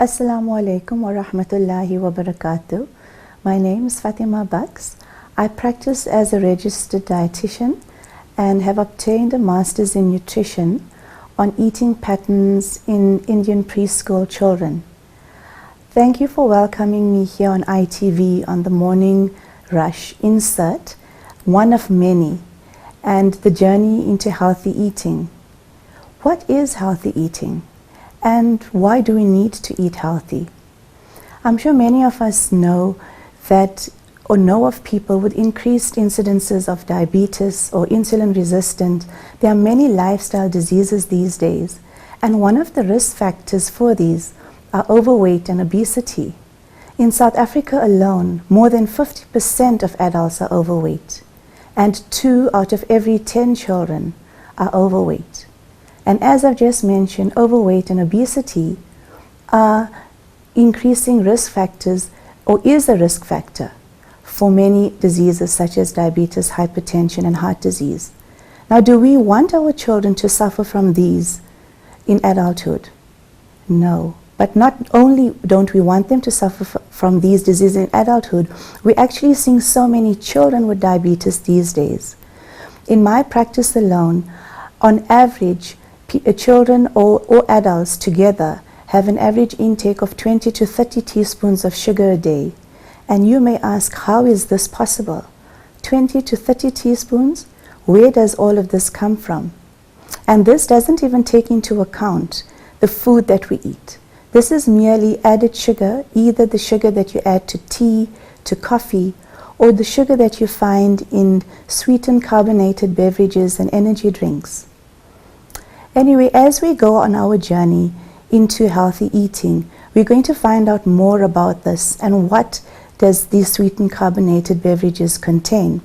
Assalamu alaikum wa rahmatullahi wa barakatuh. My name is Fatima Baks. I practice as a registered dietitian and have obtained a master's in nutrition on eating patterns in Indian preschool children. Thank you for welcoming me here on ITV on the Morning Rush insert, one of many, and the journey into healthy eating. What is healthy eating? And why do we need to eat healthy? I'm sure many of us know that or know of people with increased incidences of diabetes or insulin resistant. There are many lifestyle diseases these days, and one of the risk factors for these are overweight and obesity. In South Africa alone, more than 50% of adults are overweight, and 2 out of every 10 children are overweight. And as I've just mentioned, overweight and obesity are increasing risk factors, or is a risk factor for many diseases such as diabetes, hypertension, and heart disease. Now, do we want our children to suffer from these in adulthood? No. But not only don't we want them to suffer from these diseases in adulthood, we're actually seeing so many children with diabetes these days. In my practice alone, on average, children or adults together have an average intake of 20 to 30 teaspoons of sugar a day. And you may ask, how is this possible? 20 to 30 teaspoons? Where does all of this come from? And this doesn't even take into account the food that we eat. This is merely added sugar, either the sugar that you add to tea, to coffee, or the sugar that you find in sweetened carbonated beverages and energy drinks. Anyway, as we go on our journey into healthy eating, we're going to find out more about this and what does these sweetened carbonated beverages contain.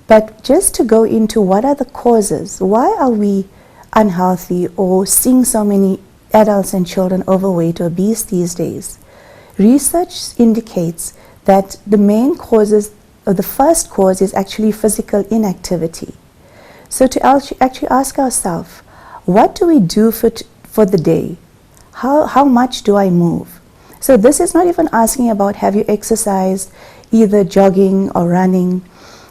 But just to go into what are the causes, why are we unhealthy or seeing so many adults and children overweight or obese these days? Research indicates that the main causes, or the first cause, is actually physical inactivity. So to actually ask ourselves, what do we do for the day? How much do I move? So this is not even asking about have you exercised, either jogging or running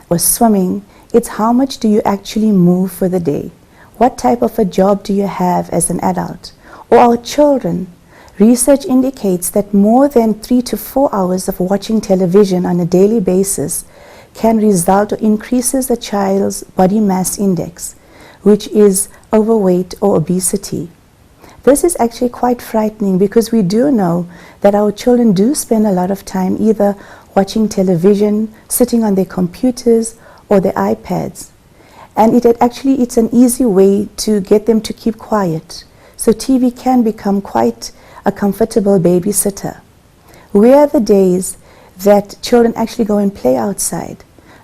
or swimming. It's how much do you actually move for the day? What type of a job do you have as an adult? Or our children? Research indicates that more than 3 to 4 hours of watching television on a daily basis can result or increases a child's body mass index, which is overweight or obesity. This is actually quite frightening because we do know that our children do spend a lot of time either watching television, sitting on their computers or their iPads. And it's an easy way to get them to keep quiet. So TV can become quite a comfortable babysitter. Where are the days that children actually go and play outside?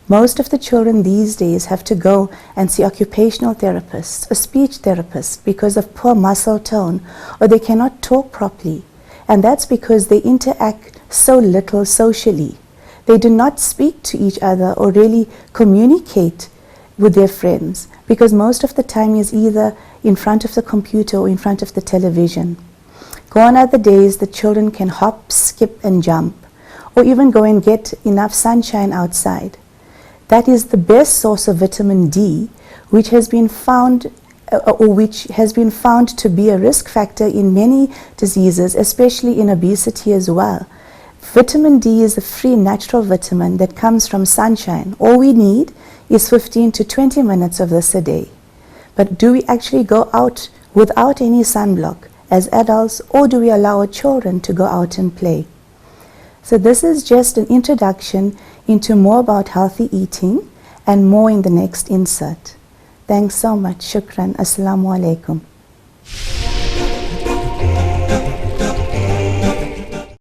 Most of the children these days have to go and see occupational therapists or speech therapists because of poor muscle tone, or they cannot talk properly. And that's because they interact so little socially. They do not speak to each other or really communicate with their friends because most of the time is either in front of the computer or in front of the television. Gone are the days that children can hop, skip, and jump, or even go and get enough sunshine outside. That is the best source of vitamin D, which has been found to be a risk factor in many diseases, especially in obesity as well. Vitamin D is a free natural vitamin that comes from sunshine. All we need is 15 to 20 minutes of this a day. But do we actually go out without any sunblock as adults, or do we allow our children to go out and play? So this is just an introduction into more about healthy eating and more in the next insert. Thanks so much. Shukran. Assalamu alaikum.